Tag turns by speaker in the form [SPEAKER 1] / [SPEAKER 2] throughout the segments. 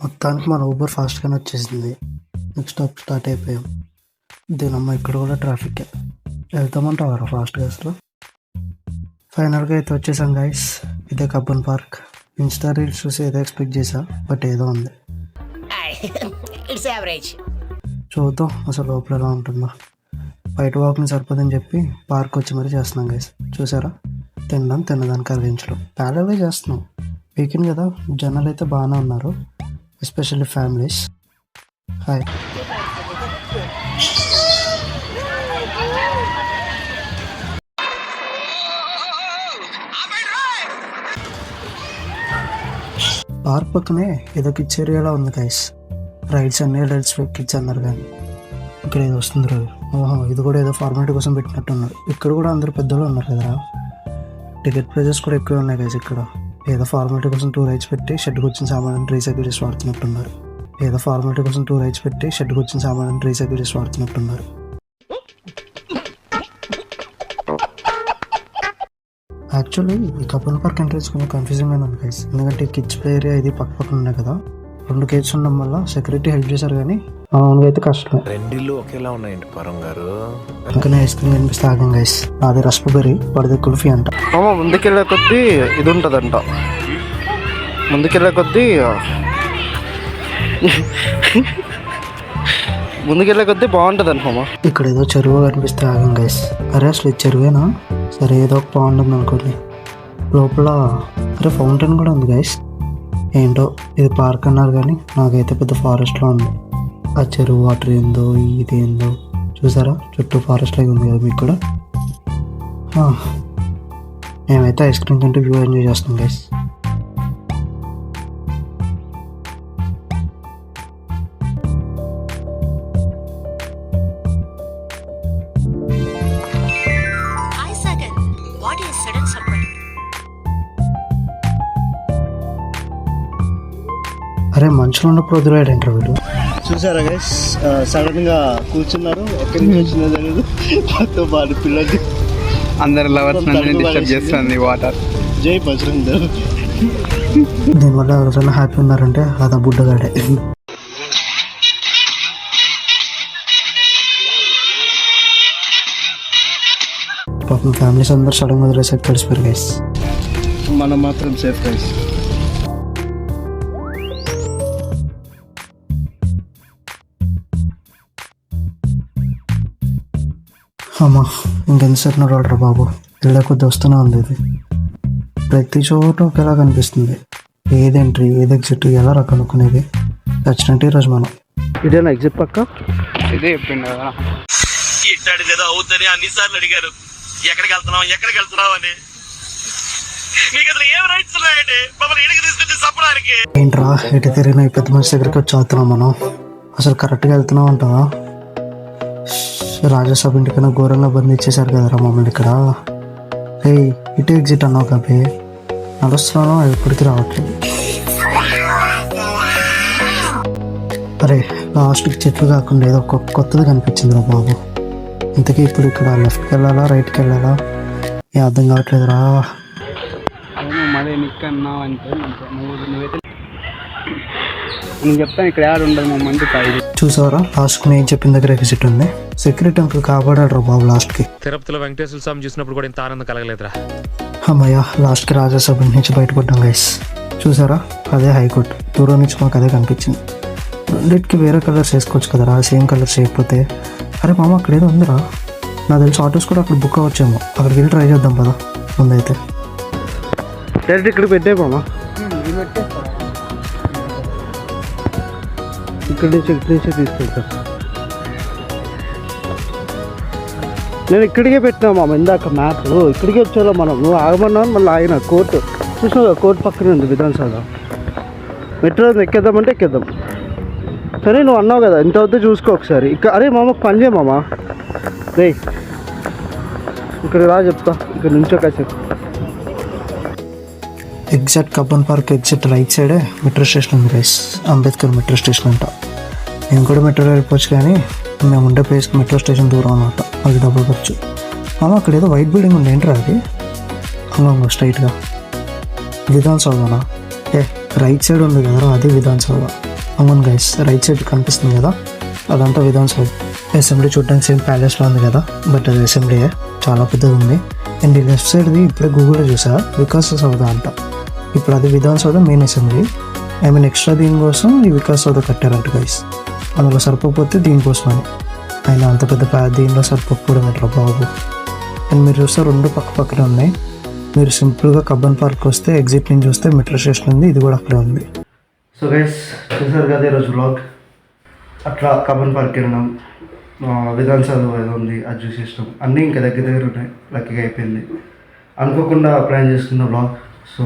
[SPEAKER 1] మొత్తానికి మన ఊబర్ ఫాస్ట్గానే వచ్చేసింది. నెక్స్ట్ స్టాప్ స్టార్ట్ అయిపోయాం. దీనమ్మ ఇక్కడ కూడా ట్రాఫిక్ వెళ్తామంటావారా ఫాస్ట్గా అసలు. ఫైనల్గా అయితే వచ్చేసాం గైస్. ఇదే కబ్బన్ పార్క్. ఇన్స్టా రీల్స్ చూసి ఏదో ఎక్స్పెక్ట్ చేసా, బట్ ఏదో ఉంది. చూద్దాం అసలు లోపల ఎలా ఉంటుందో. బయట వాకింగ్ సరిపోదని చెప్పి పార్క్ వచ్చి మరీ చేస్తున్నాం గైస్. చూసారా, తినదానికి కరిగించడం ప్యాలవే చేస్తున్నాం. వీకెండ్ కదా, జనాలు అయితే బాగానే ఉన్నారు, ఎస్పెషల్లీ ఫ్యామిలీస్. హాయ్. పార్క్ పక్కనే ఏదో కిడ్స్ ఏరియాలో ఉంది గైస్. రైడ్స్ అన్నీ అడల్ట్స్ కిడ్స్ అన్నారు, కానీ ఇక్కడ ఏదో వస్తుంది రోజు. ఓహో, ఇది కూడా ఏదో ఫార్మాలిటీ కోసం పెట్టినట్టున్నారు. ఇక్కడ కూడా అందరు పెద్దలు ఉన్నారు కదరా. టికెట్ ప్రైజెస్ కూడా ఎక్కువ ఉన్నాయి గైస్. ఇక్కడ ఏదో ఫార్మాలిటీ కోసం 2 రైడ్స్ పెట్టి షెడ్కి వచ్చిన సామాన్ రీసైకిల్ చేసి వాడుతున్నట్టున్నారు. యాక్చువల్లీ ఈ కబ్బన్ పార్క్ ఎంట్రెన్స్ కొంచెం కన్ఫ్యూజింగ్ ఉంది గైస్. ఎందుకంటే కిడ్స్ ప్లే ఏరియా ఇది పక్క ఉన్నాయి కదా. 2 గేట్స్ ఉండడం వల్ల సెక్యూరిటీ హెల్ప్ చేశారు, కానీ మామూలుగా అయితే కష్టమే.
[SPEAKER 2] రెండిల్లు ఒకేలా ఉన్నాయండి పరం గారు.
[SPEAKER 1] అందుకనే ఐస్ క్రీమ్ కనిపిస్తే ఆగం గైస్. నాది రస్బెర్రీ, పడితే కుల్ఫీ అంట.
[SPEAKER 3] ముందుకెళ్ళే కొద్దీ ఇది ఉంటుందంట. ముందుకెళ్ళే కొద్దీ బాగుంటుంది అనుకోమా.
[SPEAKER 1] ఇక్కడ ఏదో చెరువు కనిపిస్తే ఆగం గైస్. అరే అసలు ఇది చెరువేనా? సరే, ఏదో ఒక బాగుంటుంది అనుకోండి. లోపల అరే ఫౌంటైన్ కూడా ఉంది గైస్. ఏంటో ఇది పార్క్ అన్నారు, కానీ నాకైతే పెద్ద ఫారెస్ట్లో ఉంది. ఆ చెరువు వాటర్ ఏందో ఇది ఏందో చూసారా, చుట్టూ ఫారెస్ట్ లాగా ఉంది కదా మీకు కూడా. మేమైతే ఐస్ క్రీమ్ తింటూ వ్యూ ఎంజాయ్ చేస్తాం గైస్. అరే మనుషులు ఉన్నప్పుడు వదిలేడంటారు వీడు.
[SPEAKER 3] చూసారా గైస్, సడన్ గా కూర్చున్నారు. ఎక్కడి నుంచి వచ్చిందో తెలియదు. మాతో పాటు పిల్లలు
[SPEAKER 4] అందరు లవర్స్ డిస్టర్బ్ చేస్తుంది వాటర్.
[SPEAKER 3] జై బజరంగ్ దళ్.
[SPEAKER 1] దీనివల్ల ఎవరైనా హ్యాపీ ఉన్నారంటే అదా బుడ్డగాడే. పాపం ఫ్యామిలీస్ అందరు సడన్ వదిలేసాక కలిసిపోయారు గైస్.
[SPEAKER 3] మనం మాత్రం సేఫ్ గైస్.
[SPEAKER 1] అమ్మా ఇంకెంతసేపు నడవడరా బాబు. వెళ్ళే కొద్ది వస్తూనే ఉంది. ఇది ప్రతి చోట ఒకేలా కనిపిస్తుంది. ఏది ఎంట్రీ ఏది ఎగ్జిట్ ఎలా కనుక్కునేది. ఖచ్చితంగా ఈరోజు మనం
[SPEAKER 3] ఇదేనా ఎగ్జిట్ పక్క?
[SPEAKER 4] ఇదే చెప్పిండు కదా.
[SPEAKER 5] ఇట్టాడు కదా అవుతుంది. అన్నిసార్లు అడిగారు ఎక్కడికి వెళ్తున్నావు అని. మీకు అసలు ఏం రైట్స్ ఉన్నాయండి మమ్మల్ని ఇంటికి తీసుకొచ్చి చెప్పడానికి?
[SPEAKER 1] ఏంట్రా ఎటు తిరిగిన పెద్ద మనిషి దగ్గరికి వచ్చి అవుతున్నాం మనం. అసలు కరెక్ట్గా వెళ్తున్నాం అంటావా? రాజాసాబ్ ఇంటికన్నా ఘోరంగా బంద్ ఇచ్చేసారు కదరా మమ్మల్ని ఇక్కడ. రే ఇటు ఎగ్జిట్ అన్నావు కాబే, నడుస్తున్నాను ఎప్పటికీ రావట్లేదు. అరే లాస్ట్కి చెట్లు కాకుండా ఏదో కొత్తది కనిపించింది రా బాబు. ఇంతకీ ఇప్పుడు ఇక్కడ లెఫ్ట్కి వెళ్ళాలా రైట్కి వెళ్ళాలా ఏ అర్థం కావట్లేదురా.
[SPEAKER 4] మళ్ళీ నిక్కన్నావు అంటే నువ్వైతే నేను చెప్తాను ఇక్కడ యాడ్ ఉండదు మా మంది కాదు.
[SPEAKER 1] చూసావరా లాస్ట్కి నేను చెప్పిన దగ్గర ఎగ్జిట్ ఉంది. సెక్యూరిటీ అంకుల్ కాపాడాడు రా బాబు లాస్ట్కి.
[SPEAKER 6] తిరుపతిలో వెంకటేశ్వర స్వామి చూసినప్పుడు కూడా ఇంత ఆనందం కలగలేదురా.
[SPEAKER 1] అమ్మయ్య లాస్ట్కి రాజాసాబ్ నుంచి బయటపడ్డాం గైస్. చూసారా, అదే హైకోర్టు. దూరం నుంచి మాకు అదే కనిపించింది. రెండింటికి వేరే కలర్స్ వేసుకోవచ్చు కదరా, సేమ్ కలర్స్ వేయకపోతే. అరే మామ అక్కడ ఏదో ఉందిరా, నాకు తెలిసి ఆటోస్ కూడా అక్కడ బుక్ అవ్వచ్చేమో. అక్కడికి వెళ్ళి ట్రై చేద్దాం కదా ముందైతే.
[SPEAKER 3] డైరెక్ట్ ఇక్కడ పెట్టే మామ. ఇక్కడి నుంచి తీసుకెళ్తా. నేను ఇక్కడికే పెట్టినా మామ ఇందాక మ్యాప్. ఇక్కడికే వచ్చేలా మనం. నువ్వు ఆగమన్నావు మళ్ళీ ఆగిన. కోర్టు చూసినా, కోర్టు పక్కనే ఉంది విధానసభ. మెట్రో ఎక్కేద్దామంటే ఎక్కేద్దాం. సరే నువ్వు అన్నావు కదా ఇంత అవుతే చూసుకో ఒకసారి. అరే మామ పని చేయ మామ. రే ఇక్కడ రా చెప్తా. ఇక్కడ నుంచో కాసేపు.
[SPEAKER 1] Exact Cubbon park exit right సైడే మెట్రో స్టేషన్ ఉంది గైస్. అంబేద్కర్ మెట్రో స్టేషన్ అంట. నేను కూడా మెట్రో వెళ్ళిపోవచ్చు, కానీ మేము ఉండే ప్లేస్కి మెట్రో స్టేషన్ దూరం అనమాట. అది డబ్బులు ఖర్చు. అక్కడ ఏదో వైట్ బిల్డింగ్ ఉంది. ఏంట్రా అది? అవును స్ట్రైట్గా విధానసౌధనా? రైట్ సైడ్ ఉంది కదరా, అది విధానసౌధ. అవును గైస్, రైట్ సైడ్ కనిపిస్తుంది కదా అదంతా విధానసభ. అసెంబ్లీ చూడడానికి సేమ్ ప్యాలెస్లో ఉంది కదా, బట్ అది అసెంబ్లీయే, చాలా పెద్దది ఉంది. అండ్ ఈ లెఫ్ట్ సైడ్ది ఇప్పుడే గూగుల్లో చూసా, వికాస్ సౌధ అంట. ఇప్పుడు అది Vidhan Sabha main assembly. I mean extra దీనికోసం ఈ వికాస్ సౌధ కట్టారంట గైస్. అందులో సరిపోతే దీనికోసమని. అయినా అంత పెద్ద దీనిలో సరిపోకపోవడం ఎట్లా బాబు. అండ్ మీరు చూస్తే రెండు పక్కనే ఉన్నాయి. మీరు సింపుల్గా కబ్బన్ పార్క్ వస్తే ఎగ్జిట్ నుంచి చూస్తే మెట్రో స్టేషన్ ఉంది, ఇది కూడా అక్కడే ఉంది.
[SPEAKER 3] సో గైస్ చూసారు కదా ఈరోజు వ్లాగ్. అట్లా కబ్బన్ పార్క్ వెళ్ళినాం, విధానసభ ఏదో ఉంది అది చూసేసినాం. అన్నీ ఇంకా దగ్గర ఉన్నాయి, లక్కీగా అయిపోయింది. అనుకోకుండా ప్లాన్ చేసుకున్న వ్లాగ్. సో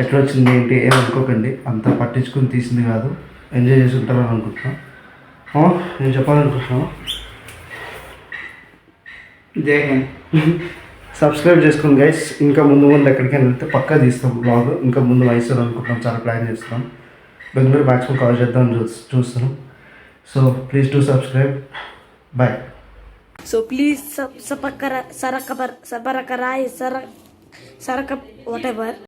[SPEAKER 3] ఎట్లా వచ్చింది ఏంటి ఏం అనుకోకండి, అంతా పట్టించుకుని తీసింది కాదు, ఎంజాయ్ చేసి ఉంటారని అనుకుంటున్నాం. నేను చెప్పాలనుకుంటున్నాను,
[SPEAKER 4] జై హింద్.
[SPEAKER 3] సబ్స్క్రైబ్ చేసుకోండి గైస్. ఇంకా ముందు ఎక్కడికైనా వెళ్తే పక్కా తీస్తాం బ్లాగ్. ఇంకా ముందు మైసూర్ అనుకుంటున్నాం, చాలా ప్లాన్ చేస్తున్నాం. బెంగళూరు మ్యాక్సిమం కవర్ చేద్దామని చూస్తున్నాం. So please do subscribe. Bye.
[SPEAKER 7] So please subscribe, whatever.